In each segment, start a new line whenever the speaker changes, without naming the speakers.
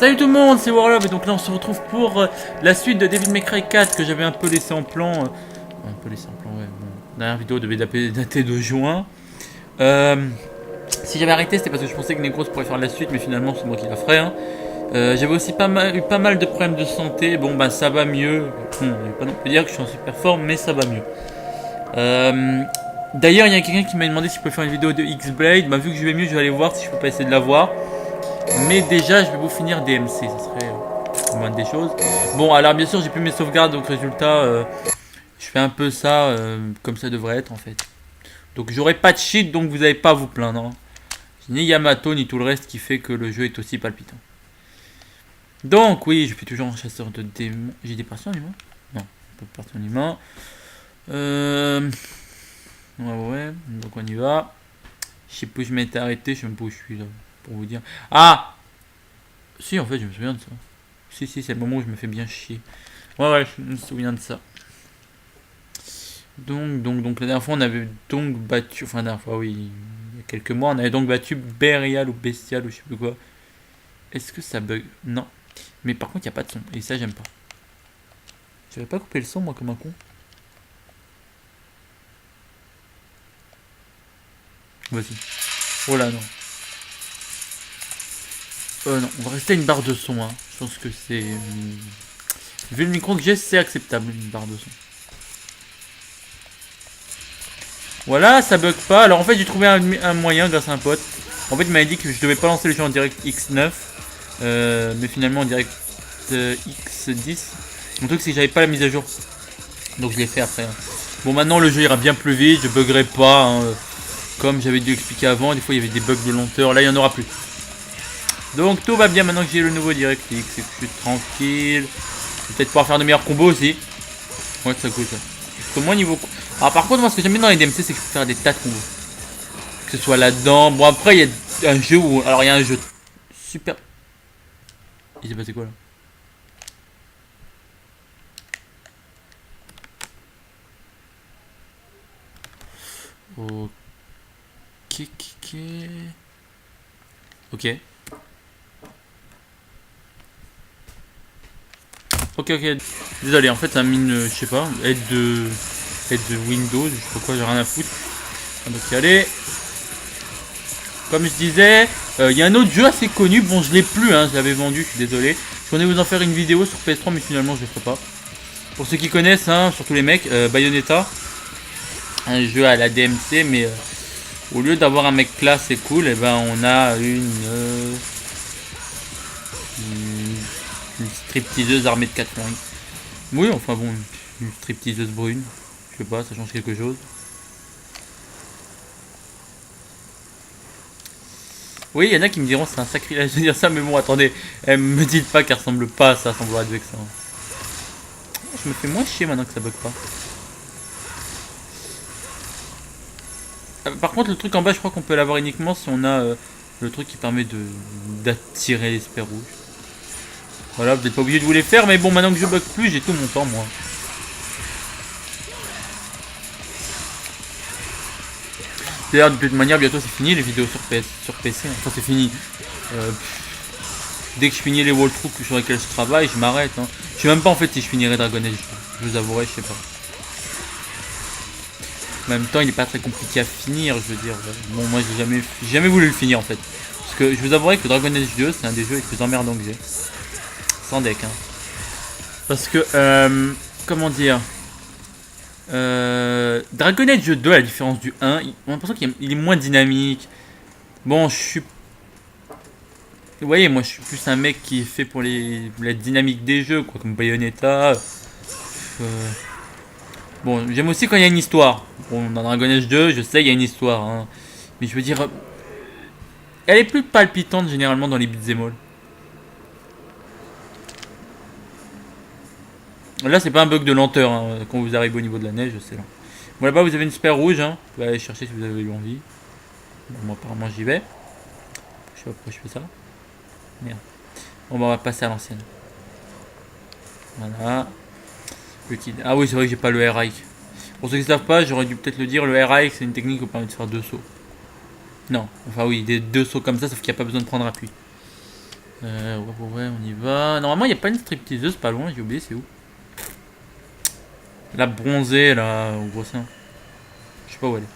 Salut tout le monde, c'est Warlove et donc là on se retrouve pour la suite de Devil May Cry 4 que j'avais un peu laissé en plan. Un peu laissé en plan, ouais. Bon. La dernière vidéo devait dater de juin. Si j'avais arrêté, c'était parce que je pensais que Negros pourrait faire la suite, mais finalement c'est moi qui la ferai. Hein. J'avais aussi eu pas mal de problèmes de santé. Bon, bah ça va mieux. Je vais pas non plus dire que je suis en super forme, mais ça va mieux. D'ailleurs, il y a quelqu'un qui m'a demandé si je pouvais faire une vidéo de X-Blade. Bah, vu que je vais mieux, je vais aller voir si je peux pas essayer de la voir. Mais déjà, je vais vous finir DMC, ça serait la moindre des choses. Bon, alors bien sûr, j'ai plus mes sauvegardes, donc résultat, je fais un peu ça comme ça devrait être en fait. Donc j'aurai pas de cheat, donc vous n'avez pas à vous plaindre. Hein. Ni Yamato, ni tout le reste qui fait que le jeu est aussi palpitant. Donc oui, je suis toujours un chasseur de démons. J'ai des parties en humain? Non, pas de parties en humain. Ouais, donc on y va. Je sais pas où je m'étais arrêté, je sais même pas où je suis là. Pour vous dire. Ah! Si, en fait, je me souviens de ça. Si, c'est le moment où je me fais bien chier. Ouais, je me souviens de ça. Donc, la dernière fois, on avait donc battu. Enfin, la dernière fois, oui, il y a quelques mois, on avait donc battu Bérial ou Bestial ou je sais plus quoi. Est-ce que ça bug? Non. Mais par contre, il n'y a pas de son. Et ça, j'aime pas. J'avais pas coupé le son, moi, comme un con. Vas-y. Oh là, non. Non, on va rester à une barre de son. Hein. Je pense que c'est. Vu le micro que j'ai, c'est acceptable, une barre de son. Voilà, ça bug pas. Alors en fait, j'ai trouvé un moyen grâce à un pote. En fait, il m'avait dit que je devais pas lancer le jeu en direct X9. Mais finalement en direct X10. Mon truc, c'est que j'avais pas la mise à jour. Donc je l'ai fait après. Hein. Bon, maintenant le jeu ira bien plus vite. Je buggerai pas. Hein. Comme j'avais dû expliquer avant, des fois il y avait des bugs de lenteur. Là, il n'y en aura plus. Donc tout va bien maintenant que j'ai le nouveau DirectX et que je suis tranquille. Je vais peut-être pouvoir faire de meilleurs combos aussi. Ouais, ça coûte ça. Parce que moi, niveau. Alors, par contre, moi, ce que j'aime bien dans les DMC, c'est que je peux faire des tas de combos. Que ce soit là-dedans. Bon, après, il y a un jeu où. Alors, il y a un jeu super. Il s'est passé quoi là? Ok. Ok. Désolé, en fait, ça mine, je sais pas, aide de Windows, je sais pas quoi, j'ai rien à foutre. Donc, allez. Comme je disais, il y a un autre jeu assez connu. Bon, je l'ai plus, hein, je l'avais vendu, je suis désolé. Je voulais vous en faire une vidéo sur PS3, mais finalement, je le ferai pas. Pour ceux qui connaissent, hein, surtout les mecs, Bayonetta. Un jeu à la DMC, mais au lieu d'avoir un mec classe et cool, et ben on a une stripteaseuse armée de 4 flingues. Oui, enfin bon, une stripteaseuse brune. Je sais pas, ça change quelque chose. Oui, il y en a qui me diront c'est un sacrilège de dire ça, mais bon, attendez, me dites pas qu'elle ressemble pas à ça, ça doit être vexant. Je me fais moins chier maintenant que ça bug pas. Par contre, le truc en bas, je crois qu'on peut l'avoir uniquement si on a le truc qui permet d'attirer l'espère rouge. Voilà, vous n'êtes pas obligé de vous les faire, mais bon, maintenant que je bug plus, j'ai tout mon temps, moi. D'ailleurs, de toute manière, bientôt c'est fini les vidéos sur PC. Enfin, c'est fini. Dès que je finis les walkthroughs sur lesquels je travaille, je m'arrête. Hein. Je sais même pas en fait si je finirai Dragon Age. Je vous avouerai, je sais pas. En même temps, il est pas très compliqué à finir, je veux dire. Bon, moi, j'ai jamais voulu le finir en fait. Parce que je vous avouerai que Dragon Age 2, c'est un des jeux les plus emmerdants que j'ai. Sans deck, hein. Parce que, comment dire, Dragon Age 2, à la différence du 1, on a l'impression qu'il est moins dynamique. Bon, je suis. Vous voyez, moi je suis plus un mec qui est fait pour la dynamique des jeux, quoi, comme Bayonetta. Bon, j'aime aussi quand il y a une histoire. Bon, dans Dragon Age 2, je sais, il y a une histoire. Hein. Mais je veux dire, elle est plus palpitante généralement dans les beat'em all. Là, c'est pas un bug de lenteur hein, quand vous arrivez au niveau de la neige, c'est là. Bon, là-bas, vous avez une sphère rouge. Hein. Vous pouvez aller chercher si vous avez eu envie. Bon, moi, apparemment, j'y vais. Je sais pas pourquoi je fais ça. Merde. Bon, bah, on va passer à l'ancienne. Voilà. Ah oui, c'est vrai que j'ai pas le RI. Pour ceux qui ne savent pas, j'aurais dû peut-être le dire, le RI c'est une technique qui permet de faire 2 sauts. Non, enfin oui, des 2 sauts comme ça, sauf qu'il n'y a pas besoin de prendre appui. Ouais, on y va. Normalement, il n'y a pas une stripteaseuse pas loin, j'ai oublié, c'est où? La bronzée, là, au gros sein. Je sais pas où elle est.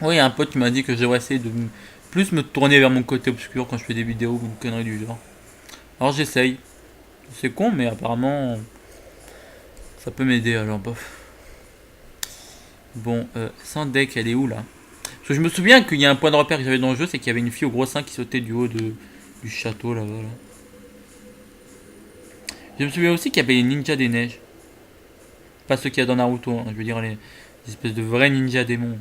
Oui, il y a un pote qui m'a dit que je devrais essayer de plus me tourner vers mon côté obscur quand je fais des vidéos ou une connerie du genre. Alors j'essaye. C'est con, mais apparemment, ça peut m'aider, alors bof. Bon, sans deck, elle est où, là? Parce que je me souviens qu'il y a un point de repère que j'avais dans le jeu, c'est qu'il y avait une fille au gros sein qui sautait du haut du château, là-bas, là. Je me souviens aussi qu'il y avait les ninjas des neiges. Pas ceux qu'il y a dans Naruto, hein. Je veux dire les espèces de vrais ninjas démons.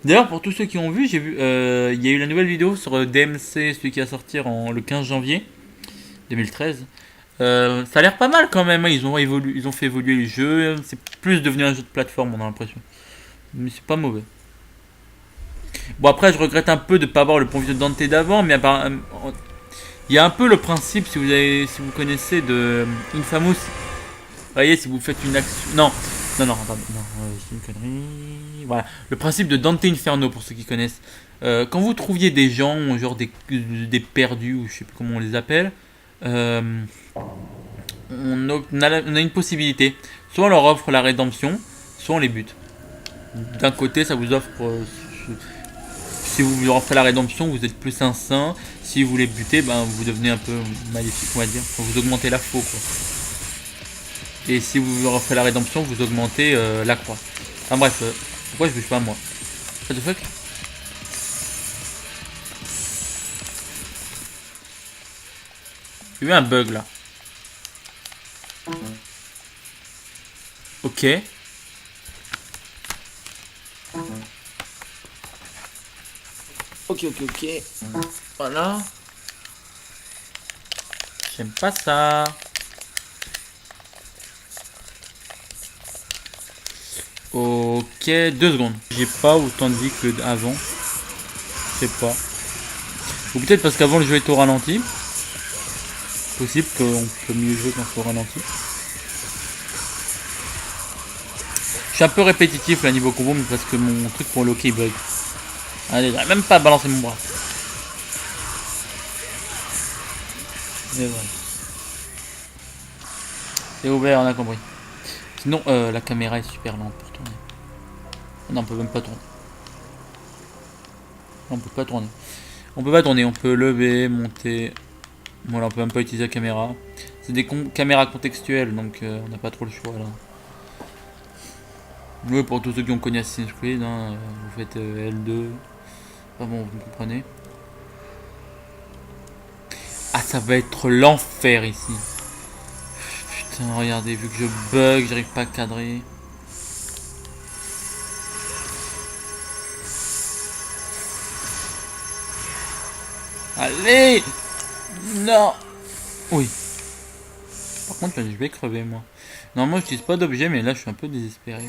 D'ailleurs, pour tous ceux qui ont vu, j'ai vu, il y a eu la nouvelle vidéo sur DMC, celui qui va sortir le 15 janvier 2013. Ça a l'air pas mal quand même, hein. Ils ont fait évoluer le jeu. C'est plus devenu un jeu de plateforme, on a l'impression. Mais c'est pas mauvais. Bon, après, je regrette un peu de ne pas avoir le pont de Dante d'avant, mais il y a un peu le principe, si vous connaissez, de Infamous. Vous voyez, si vous faites une action. Non, pardon, non, c'est une connerie. Voilà, le principe de Dante Inferno, pour ceux qui connaissent. Quand vous trouviez des gens, genre des perdus, ou je sais plus comment on les appelle, euh, on a une possibilité. Soit on leur offre la rédemption, soit on les bute. D'un côté, ça vous offre. Si vous leur offrez la rédemption, vous êtes plus un saint. Si vous les butez, ben, vous devenez un peu maléfique, on va dire. Enfin, vous augmentez la faux, quoi. Et si vous leur offrez la rédemption, vous augmentez la croix. Enfin bref, pourquoi je bouge pas moi? What the fuck? J'ai eu un bug là. Ok. Ok. Voilà. J'aime pas ça. Ok, 2 secondes. J'ai pas autant de vie que avant. Je sais pas. Ou peut-être parce qu'avant le jeu était au ralenti. Possible qu'on peut mieux jouer quand c'est au ralenti. Je suis un peu répétitif là niveau combo, mais parce que mon truc pour locker il bug. Allez, j'arrive même pas à balancer mon bras. Et voilà. C'est ouvert, on a compris. Sinon, la caméra est super lente pour tourner. Non, on peut même pas tourner. Non, on peut pas tourner. On peut pas tourner, on peut lever, monter. Voilà, on peut même pas utiliser la caméra. C'est des caméras contextuelles, donc on n'a pas trop le choix là. Oui, pour tous ceux qui ont connu Assassin's Creed, hein, vous faites L2. Enfin bon, vous me comprenez. Ah, ça va être l'enfer ici. Putain, regardez, vu que je bug, j'arrive pas à cadrer. Allez! Non! Oui. Par contre, là, je vais crever, moi. Normalement, j'utilise pas d'objet, mais là, je suis un peu désespéré.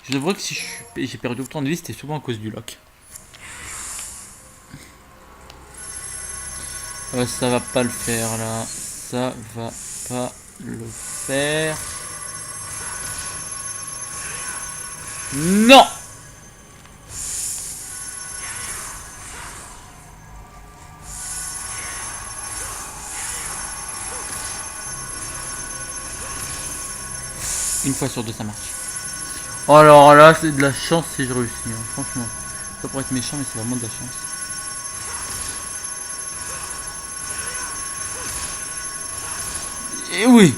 Je devrais que si j'ai perdu autant de vie, c'était souvent à cause du lock. Ça va pas le faire, là. Ça va pas le faire. Non! Une fois sur deux, ça marche. Alors là, c'est de la chance si je réussis, hein, franchement. Ça pourrait être méchant, mais c'est vraiment de la chance. Et oui!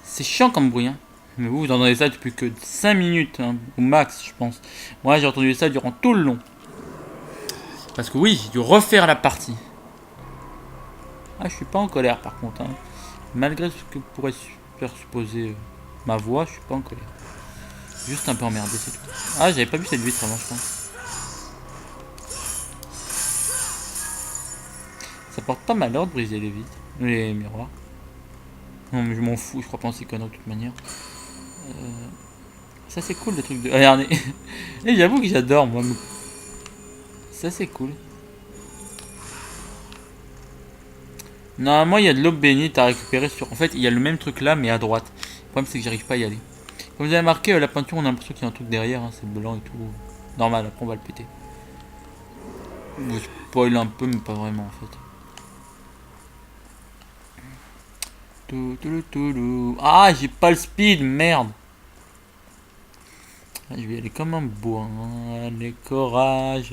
C'est chiant comme bruit, hein. Mais vous entendez ça depuis que 5 minutes, hein, au max, je pense. Moi, j'ai entendu ça durant tout le long. Parce que oui, j'ai dû refaire la partie. Ah, je suis pas en colère par contre, hein. Malgré ce que pourrait faire supposer ma voix, je suis pas en colère. Juste un peu emmerdé, c'est tout. Ah, j'avais pas vu cette vitre avant, je pense. Ça porte pas malheur de briser les vitres, les miroirs. Non, mais je m'en fous, je crois pas en ces conneries de toute manière. Ça, c'est cool le truc de. Regardez. Et j'avoue que j'adore, moi. Ça, c'est cool. Normalement, il y a de l'eau bénite à récupérer sur. En fait, il y a le même truc là, mais à droite. Le problème, c'est que j'arrive pas à y aller. Comme vous avez marqué, la peinture, on a l'impression qu'il y a un truc derrière, hein, c'est blanc et tout. Normal, après on va le péter. Je spoil un peu, mais pas vraiment en fait. Ah, j'ai pas le speed, merde. Je vais y aller comme un bois, les courage.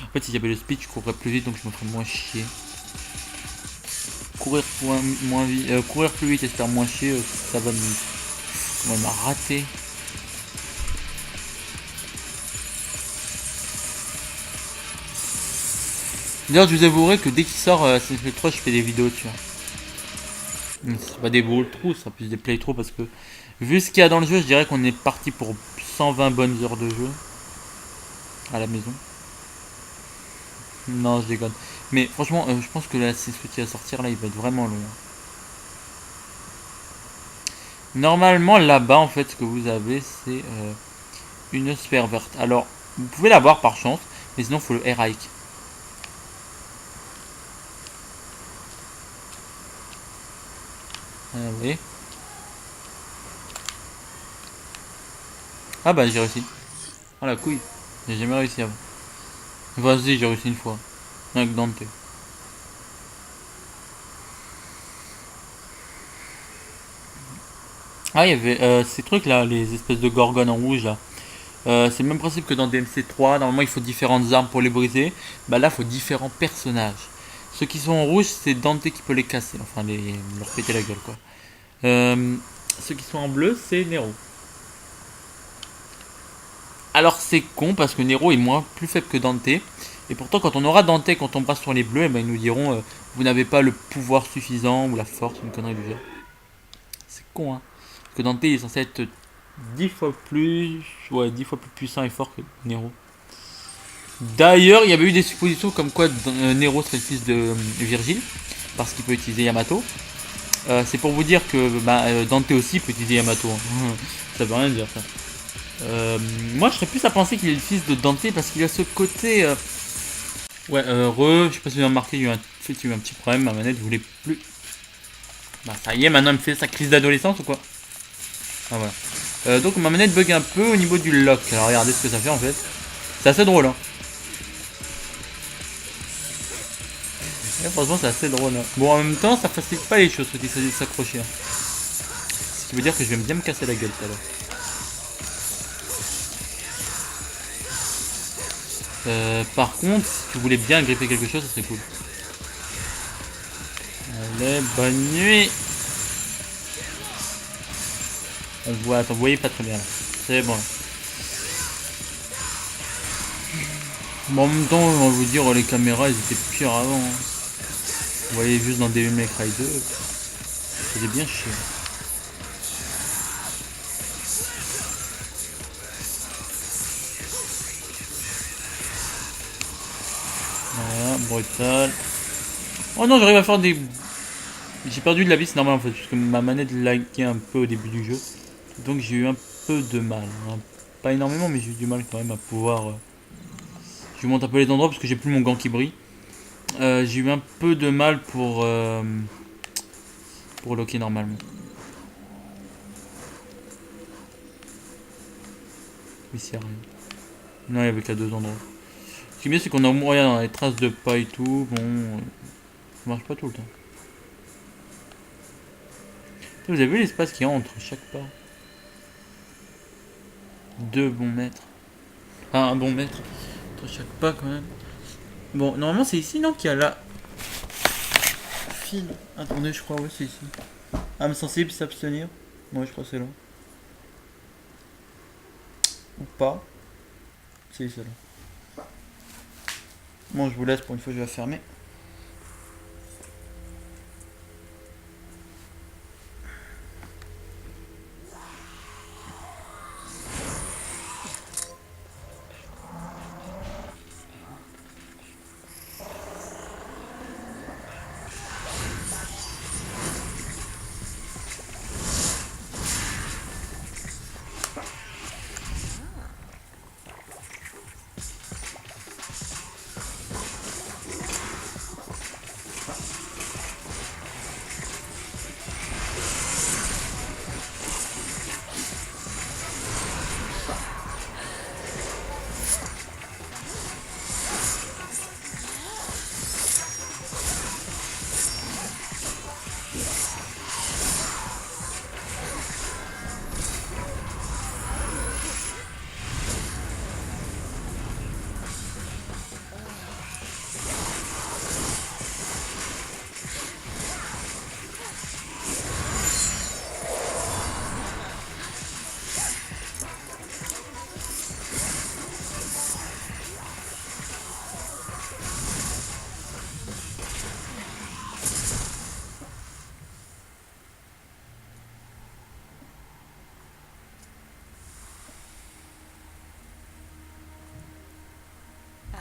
En fait, si j'avais le speed, je courrais plus vite, donc je me ferais moins chier. Courir plus vite et se faire moins chier, ça va me... On m'a raté. D'ailleurs, je vous avouerai que dès qu'il sort Assassin's Creed 3, je fais des vidéos dessus. C'est pas des walkthroughs, ce sera plus des playthroughs parce que vu ce qu'il y a dans le jeu, je dirais qu'on est parti pour 120 bonnes heures de jeu à la maison. Non, je déconne. Mais franchement, je pense que l'Assassin's Creed qui va sortir là, il va être vraiment long. Normalement, là-bas, en fait, ce que vous avez, c'est une sphère verte. Alors, vous pouvez l'avoir par chance, mais sinon, il faut le air hike. Oui. Ah bah, j'ai réussi. Ah la couille. J'ai jamais réussi avant. Vas-y, j'ai réussi une fois. Avec Dante. Ah, il y avait ces trucs là, les espèces de gorgones en rouge là. C'est le même principe que dans DMC3. Normalement, il faut différentes armes pour les briser. Bah là, il faut différents personnages. Ceux qui sont en rouge, c'est Dante qui peut les casser. Enfin, leur péter la gueule quoi. Ceux qui sont en bleu, c'est Nero. Alors c'est con parce que Nero est plus faible que Dante. Et pourtant quand on aura Dante, quand on passe sur les bleus, eh ben, ils nous diront vous n'avez pas le pouvoir suffisant ou la force, une connerie du genre. C'est con hein. Parce que Dante il est censé être 10 fois plus. Ouais, 10 fois plus puissant et fort que Nero. D'ailleurs, il y avait eu des suppositions comme quoi Nero serait le fils de Virgile. Parce qu'il peut utiliser Yamato. C'est pour vous dire que Dante aussi peut utiliser Yamato. Hein. Ça veut rien dire ça. Moi je serais plus à penser qu'il est le fils de Dante parce qu'il a ce côté. Ouais, je sais pas si vous avez remarqué, il y a eu un petit problème, ma manette voulait plus. Bah ça y est, maintenant elle me fait sa crise d'adolescence ou quoi. Ah voilà. Donc ma manette bug un peu au niveau du lock. Alors regardez ce que ça fait en fait. C'est assez drôle hein. Et franchement c'est assez drôle hein. Bon en même temps ça facilite pas les choses quand il s'agit de s'accrocher. Hein. Ce qui veut dire que je vais bien me casser la gueule tout à l'heure. Par contre, si tu voulais bien gripper quelque chose, ça serait cool. Allez, bonne nuit. On voit, attends, vous voyez pas très bien là. C'est bon. Bon, en même temps, on va vous dire, les caméras, elles étaient pires avant. Hein. Vous voyez juste dans Devil May Cry 2. C'était bien chiant. Voilà, brutal. Oh non, j'arrive à faire des... J'ai perdu de la vie, c'est normal en fait, puisque ma manette laguait un peu au début du jeu. Donc j'ai eu un peu de mal. Hein. Pas énormément, mais j'ai eu du mal quand même à pouvoir... Je monte un peu les endroits parce que j'ai plus mon gant qui brille. J'ai eu un peu de mal pour locker normalement. Ici, il n'y a rien. Non, il n'y avait qu'à deux endroits. Ce qui est bien, c'est qu'on a moyen dans les traces de pas et tout. Bon, ça marche pas tout le temps. Vous avez vu l'espace qu'il y a entre chaque pas? 2 bons mètres. Ah, un bon mètre entre chaque pas quand même. Bon, normalement c'est ici, non, qu'il y a la file. Attendez, je crois, ouais, c'est ici. Âme sensible, s'abstenir. Moi, je crois que c'est là. Ou pas. C'est là. Bon, je vous laisse pour une fois, je vais la fermer.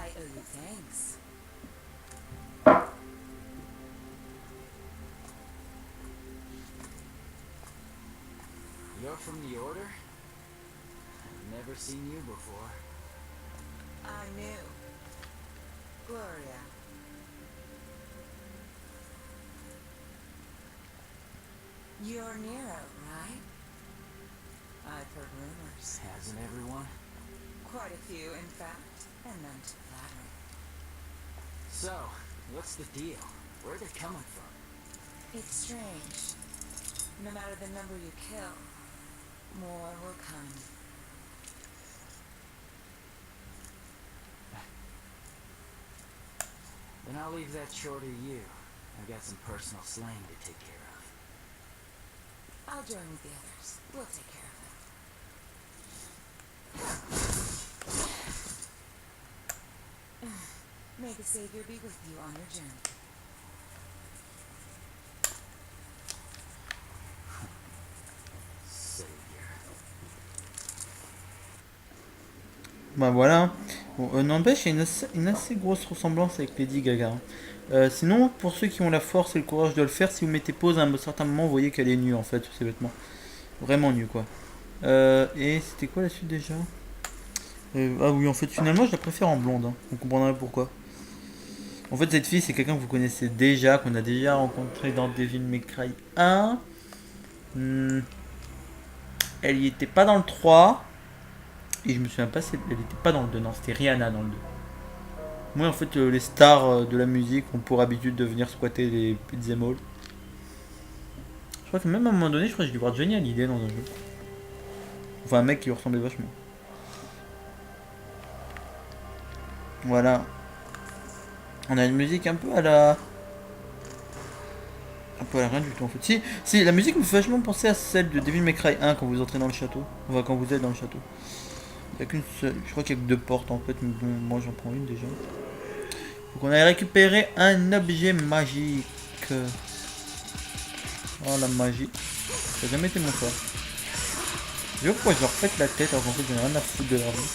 I owe you thanks.
You're from the Order? I've never seen you before.
I knew. Gloria. You're Nero, right? I've heard rumors.
Hasn't everyone?
Quite a few, in fact, and none too flattering.
So, what's the deal? Where are they coming from?
It's strange. No matter the number you kill, more will come.
Then I'll leave that chore to you. I've got some personal slaying to take care of.
I'll join with the others. We'll take care of it. May the Savior be with you on your journey.
Savior.
Bah voilà. Bon, n'empêche, il y a une assez grosse ressemblance avec Lady Gaga. Sinon, pour ceux qui ont la force et le courage de le faire, si vous mettez pause à un certain moment, vous voyez qu'elle est nue en fait, sur ses vêtements. Vraiment nue quoi. Et c'était quoi la suite déjà? Ah oui, en fait, finalement, je la préfère en blonde. Hein. Vous comprendrez pourquoi. En fait, cette fille, c'est quelqu'un que vous connaissez déjà, qu'on a déjà rencontré dans Devil May Cry 1. Elle y était pas dans le 3. Et je me souviens pas si elle était pas dans le 2. Non, c'était Rihanna dans le 2. Moi, en fait, les stars de la musique ont pour habitude de venir squatter les pizza malls. Je crois que même à un moment donné, je crois que j'ai dû voir Johnny Hallyday dans un jeu. Enfin, un mec qui lui ressemblait vachement. Voilà. On a une musique un peu à la... Un peu à la rien du tout en fait. Si, la musique me fait vachement penser à celle de Devil May Cry 1 quand vous entrez dans le château. Enfin, quand vous êtes dans le château. Il n'y a qu'une seule. Je crois qu'il y a que 2 portes en fait, mais bon, moi j'en prends une déjà. Donc on a récupéré un objet magique. Oh la magie. Ça n'a jamais été mon fort. Je sais pas pourquoi je leur pète la tête alors qu'en fait j'en ai rien à foutre de leur vie.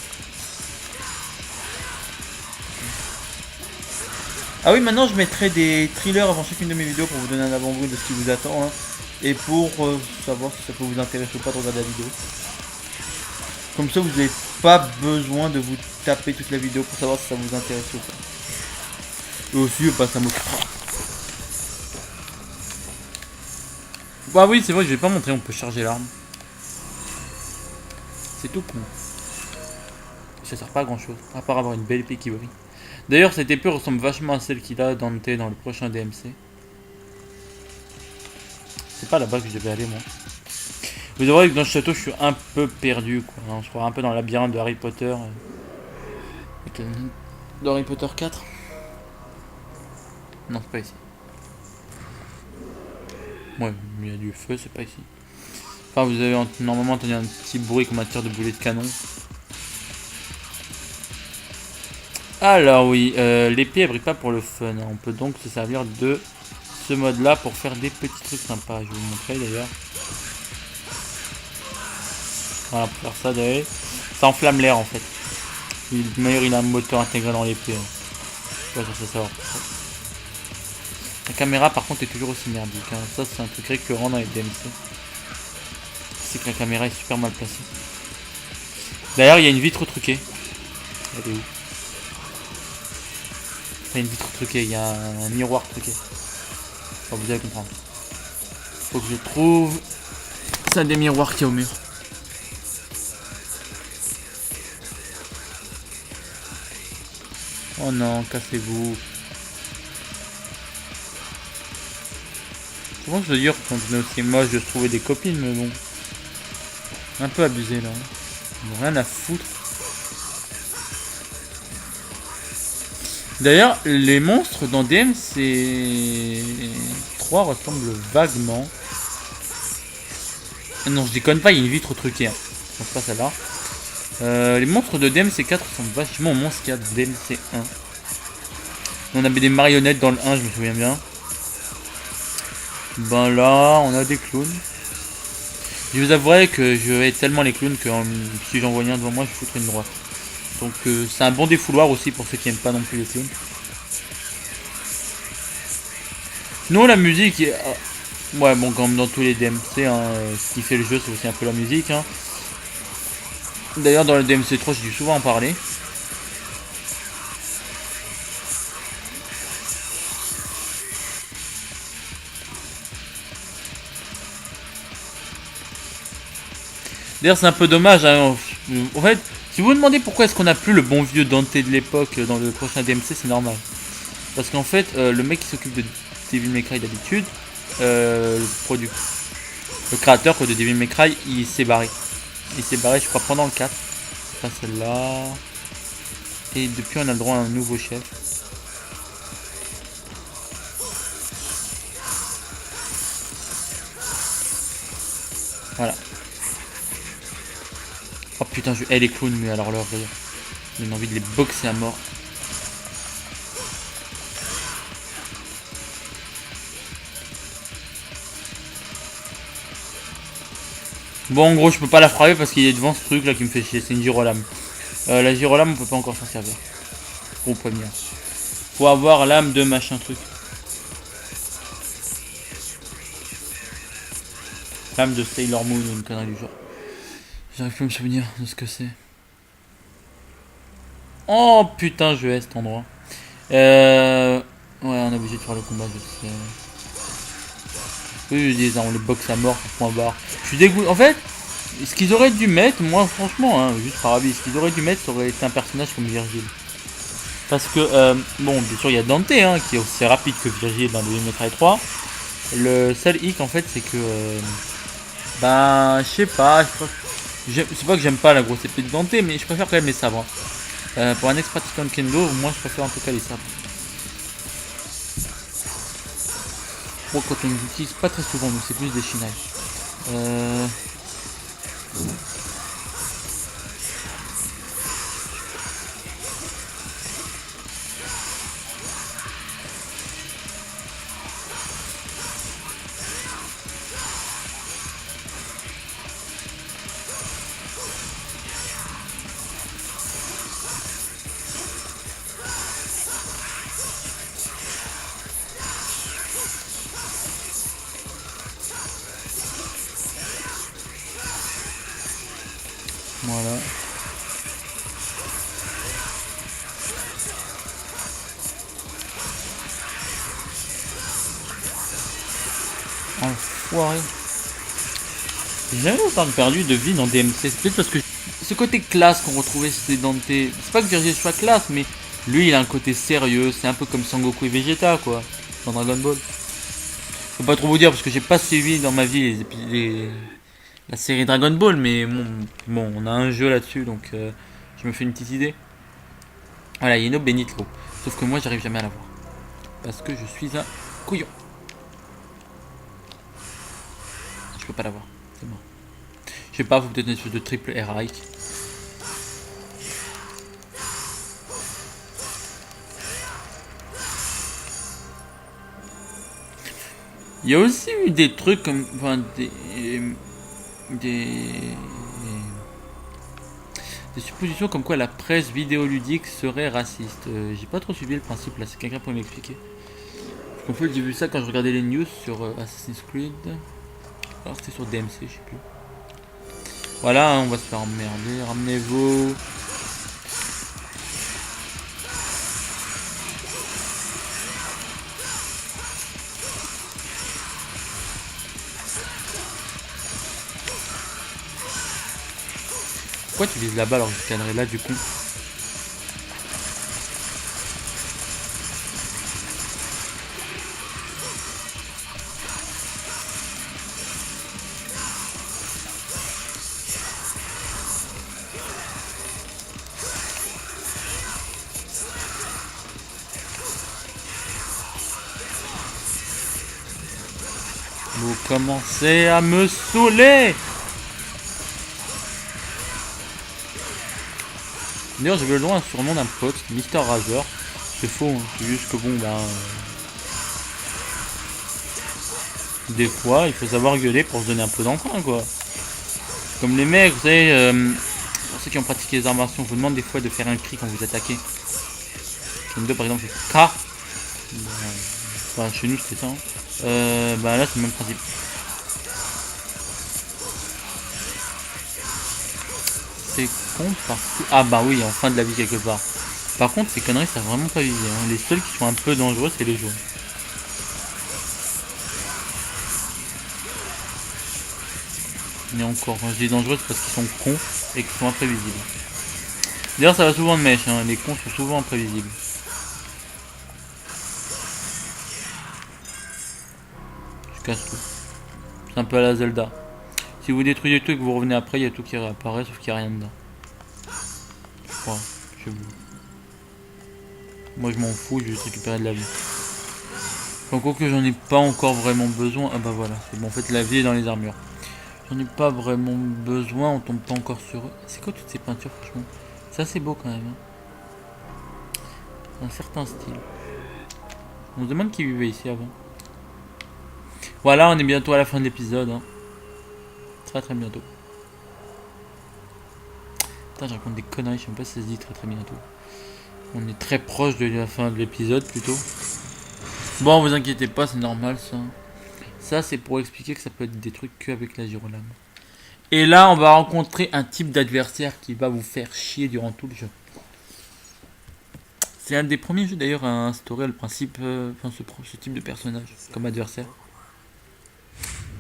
Ah oui, maintenant je mettrai des thrillers avant chacune de mes vidéos pour vous donner un avant-goût de ce qui vous attend. Hein, et pour savoir si ça peut vous intéresser ou pas de regarder la vidéo. Comme ça vous n'avez pas besoin de vous taper toute la vidéo pour savoir si ça vous intéresse ou pas. Et aussi, bah ça m'occupera. Bah oui, c'est vrai que je vais pas montrer, on peut charger l'arme. C'est tout con. Ça sert pas à grand chose, à part avoir une belle épée qui brille. D'ailleurs, cette épée ressemble vachement à celle qu'il a Dante dans le prochain DMC. C'est pas là-bas que je devais aller, moi. Vous verrez que dans ce château, je suis un peu perdu, quoi. On se croirait un peu dans le labyrinthe de Harry Potter. Dans Harry Potter 4. Non, c'est pas ici. Ouais, il y a du feu, c'est pas ici. Enfin, vous avez normalement entendu un petit bruit comme un tir de boulet de canon. Alors oui, l'épée elle brille pas pour le fun. On peut donc se servir de ce mode là pour faire des petits trucs sympas. Je vais vous montrer d'ailleurs. Voilà, pour faire ça d'ailleurs. Ça enflamme l'air en fait. D'ailleurs il a un moteur intégré dans l'épée. Ouais, ça savoir. La caméra par contre est toujours aussi merdique. Hein. Ça c'est un truc récurrent dans les DMC. C'est que la caméra est super mal placée. D'ailleurs il y a une vitre truquée. Elle est où? Enfin, une vitre truquée, il y a un miroir truqué. Enfin, vous allez comprendre. Faut que je trouve. C'est un des miroirs qu'il y a au mur. Oh non, cassez-vous. Je pense que dire quand on est aussi moche de se trouver des copines, mais bon. Un peu abusé là. Ils n'ont rien à foutre. D'ailleurs, les monstres dans DMC 3 ressemblent vaguement. Non, je déconne pas, il y a une vitre truquée. Hein. Je pense pas celle-là. Les monstres de DMC 4 ressemblent vachement aux monstres qu'il y a de DMC 1. On avait des marionnettes dans le 1, je me souviens bien. Ben là, on a des clowns. Je vous avouerai que je hais tellement les clowns que si j'en voyais un devant moi, je foutrais une droite. Donc c'est un bon défouloir aussi pour ceux qui aiment pas non plus les clowns. Non, la musique, ouais, bon, comme dans tous les DMC, hein, ce qui fait le jeu, c'est aussi un peu la musique. Hein. D'ailleurs, dans le DMC 3, j'ai dû souvent en parler. D'ailleurs, c'est un peu dommage. Hein. En fait, si vous vous demandez pourquoi est-ce qu'on a plus le bon vieux Dante de l'époque dans le prochain DMC, c'est normal. Parce qu'en fait, le mec qui s'occupe de Devil May Cry d'habitude, le créateur quoi, de Devil May Cry, il s'est barré. Il s'est barré, je crois, pendant le 4. C'est pas celle-là. Et depuis, on a le droit à un nouveau chef. Voilà. Oh putain, les clowns, mais alors leur rire. J'ai envie de les boxer à mort. Bon, en gros, je peux pas la frapper parce qu'il est devant ce truc là qui me fait chier. C'est une gyrolame. La gyrolame, on peut pas encore s'en servir. Pour première. Faut avoir l'âme de machin truc. L'âme de Sailor Moon ou une connerie du genre. J'arrive plus à me souvenir de ce que c'est. Oh putain, je hais cet endroit. Ouais, on est obligé de faire le combat, je sais. Oui, je dis, on les boxe à mort, point barre. Je suis dégoûté. En fait, ce qu'ils auraient dû mettre, moi franchement, hein, juste par avis, ce qu'ils auraient dû mettre, ça aurait été un personnage comme Virgile. Parce que, bon, bien sûr, il y a Dante, hein, qui est aussi rapide que Virgile dans Devil May Cry 3. Le seul hic, en fait, c'est que, ben, je sais pas, c'est pas que j'aime pas la grosse épée de Dante, mais je préfère quand même les sabres. Pour un ex-pratiquant de Kendo, moi je préfère en tout cas les sabres. Bon, quand on les utilise pas très souvent, donc c'est plus des chinailles. Voilà. Enfoiré. J'ai jamais autant perdu de vie dans DMC. C'est peut-être parce que ce côté classe qu'on retrouvait chez Dante. C'est pas que Virgile soit classe, mais lui il a un côté sérieux. C'est un peu comme Sangoku et Vegeta quoi. Dans Dragon Ball. Faut pas trop vous dire parce que j'ai pas suivi dans ma vie la série Dragon Ball. Mais bon, on a un jeu là-dessus donc je me fais une petite idée. Voilà, Yeno Benitlo. Sauf que moi j'arrive jamais à l'avoir. Parce que je suis un couillon. Je peux pas l'avoir. C'est mort. Je sais pas, faut peut-être une espèce de triple R Ike. Il y a aussi eu des trucs comme. Enfin, des suppositions comme quoi la presse vidéoludique serait raciste. J'ai pas trop suivi le principe là, c'est quelqu'un pour m'expliquer. En fait, j'ai vu ça quand je regardais les news sur Assassin's Creed. Alors c'était sur DMC, je sais plus. Voilà, on va se faire emmerder. Ramenez-vous. Pourquoi tu vises là-bas alors que je scannerai là du coup? Vous commencez à me saouler. D'ailleurs j'avais le droit à un surnom d'un pote, Mister Razor. C'est faux, hein. C'est juste que bon ben... des fois il faut savoir gueuler pour se donner un peu d'entrain quoi. Comme les mecs, vous savez, pour ceux qui ont pratiqué les arts martiaux, on vous demande des fois de faire un cri quand vous attaquez. Comme 2 par exemple, c'est K. Enfin, chez nous c'était ça. Bah là c'est le même principe. C'est con parce que... Ah bah oui, en fin de la vie quelque part. Par contre, ces conneries, ça a vraiment pas visé. Hein. Les seuls qui sont un peu dangereux, c'est les jaunes. Et encore, quand je dis dangereux, c'est parce qu'ils sont cons et qu'ils sont imprévisibles. D'ailleurs, ça va souvent de mèche, hein. Les cons sont souvent imprévisibles. Je casse tout. C'est un peu à la Zelda. Si vous détruisez tout et que vous revenez après, il y a tout qui réapparaît, sauf qu'il n'y a rien dedans. Je crois, chez vous. Moi je m'en fous, je vais juste récupérer de la vie. Encore que j'en ai pas encore vraiment besoin. Ah bah voilà, c'est bon, en fait la vie est dans les armures. J'en ai pas vraiment besoin, on tombe pas encore sur eux. C'est quoi toutes ces peintures franchement? C'est assez beau quand même. Hein. Un certain style. On se demande qui vivait ici avant. Voilà, on est bientôt à la fin de l'épisode. Hein. Très très bientôt. Putain, je raconte des conneries, je sais même pas si ça se dit très très bientôt. On est très proche de la fin de l'épisode plutôt. Bon, vous inquiétez pas, c'est normal ça. Ça, c'est pour expliquer que ça peut être des trucs qu'avec la gyrolame. Et là, on va rencontrer un type d'adversaire qui va vous faire chier durant tout le jeu. C'est un des premiers jeux d'ailleurs à instaurer le principe, ce type de personnage comme adversaire.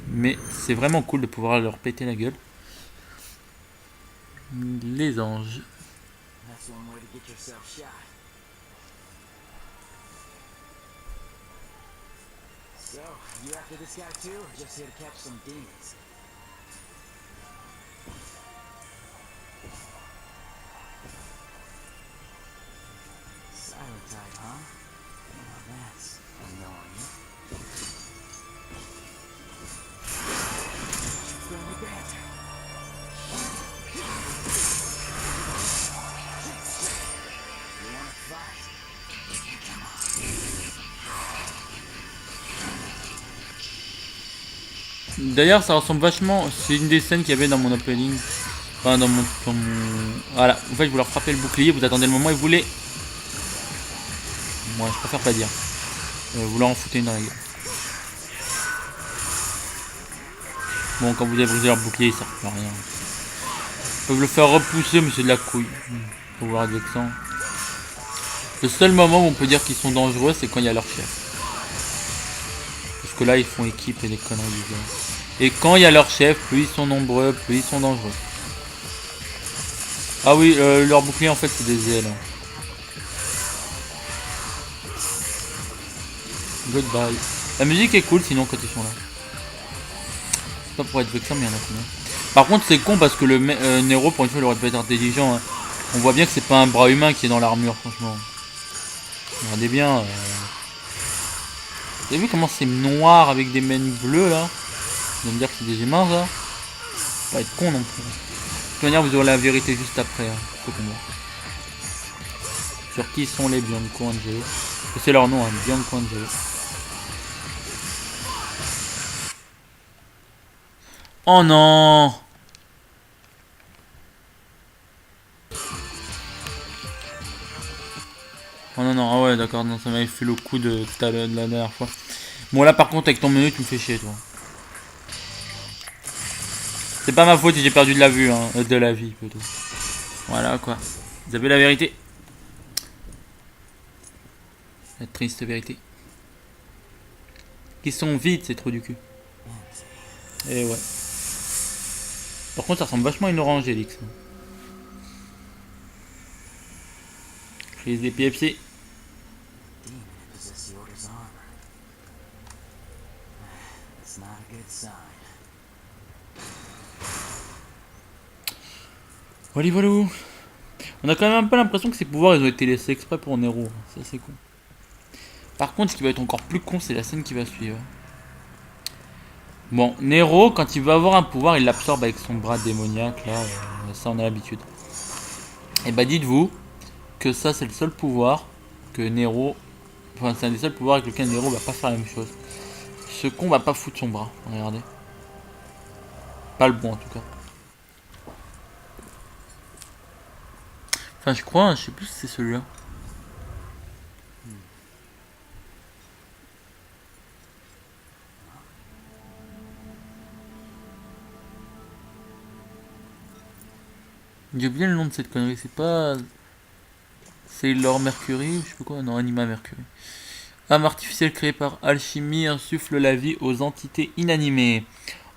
Mais c'est vraiment cool de pouvoir leur péter la gueule. Les anges.
That's one way to get yourself shot. So, you after this guy too, or just here to catch some demons? Silent type, huh? Now that's annoying. Friendly banter. You wanna fight? Come on.
D'ailleurs, ça ressemble vachement. C'est une des scènes qu'il y avait dans mon opening. Enfin, dans mon. Voilà. En fait, vous leur frappez le bouclier, vous attendez le moment et vous les. Moi, je préfère pas dire. Vous leur en foutez une dans la gueule. Bon, quand vous avez brisé leur bouclier, ça ne sert à rien. Ils peuvent le faire repousser, mais c'est de la couille. Faut voir avec ça. Le seul moment où on peut dire qu'ils sont dangereux, c'est quand il y a leur chef. Parce que là, ils font équipe et des conneries du genre. Et quand il y a leur chef, plus ils sont nombreux, plus ils sont dangereux. Ah oui, leur bouclier, en fait, c'est des ailes. Goodbye. La musique est cool, sinon, quand ils sont là. C'est pas pour être vexant, mais il y en a combien. Par contre, c'est con parce que le Nero, pour une fois, il aurait pu être intelligent. Hein. On voit bien que c'est pas un bras humain qui est dans l'armure, franchement. Regardez bien. Vous avez vu comment c'est noir avec des mènes bleues là? Vous allez me dire que c'est des humains ça? Faut pas être con non plus. De toute manière, vous aurez la vérité juste après. Hein. Faut qu'on voit. Sur qui sont les Bianco Angelo? C'est leur nom, hein, Bianco Angelo. Oh non! Oh non, non, ah ouais, d'accord, non, ça m'avait fait le coup de la dernière fois. Bon, là par contre, avec ton menu, tu me fais chier, toi. C'est pas ma faute si j'ai perdu de la vue, hein, de la vie, plutôt. Voilà, quoi. Vous avez la vérité. La triste vérité. Qui sont vides, ces trous du cul. Et ouais. Par contre, ça ressemble vachement à une orange, Elix. Crise d'épilepsie.
Demon possess the Order's armor. That's not a good sign.
Voilà, voilà. On a quand même un peu l'impression que ces pouvoirs ils ont été laissés exprès pour Nero. Ça c'est con. Par contre, ce qui va être encore plus con, c'est la scène qui va suivre. Bon, Nero, quand il va avoir un pouvoir, il l'absorbe avec son bras démoniaque. Là, ça on a l'habitude. Et bah dites-vous que ça c'est le seul pouvoir que Nero... Enfin, c'est un des seuls pouvoirs avec lequel Nero va pas faire la même chose. Ce con va pas foutre son bras. Regardez. Pas le bon en tout cas. Enfin, je crois, hein, je sais plus si c'est celui-là. J'ai oublié le nom de cette connerie, c'est pas... Sailor Mercury ou je sais pas quoi, non, Anima Mercury. Âme artificielle créée par alchimie insuffle la vie aux entités inanimées.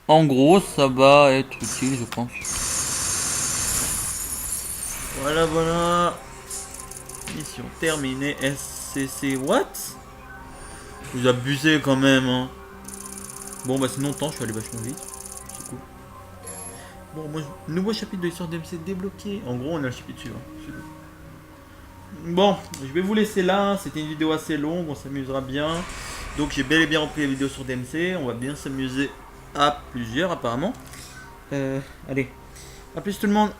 En gros, ça va être utile, je pense. Voilà, voilà. Mission terminée. SCC, what? Vous abusez quand même, hein. Bon, bah sinon, temps, je suis allé vachement vite. C'est cool. Bon, moi, nouveau chapitre de l'histoire d'MC débloqué. En gros, on a le chapitre suivant. Bon, je vais vous laisser là. C'était une vidéo assez longue, on s'amusera bien. Donc, j'ai bel et bien repris la vidéo sur DMC. On va bien s'amuser à plusieurs, apparemment. Allez, à plus tout le monde.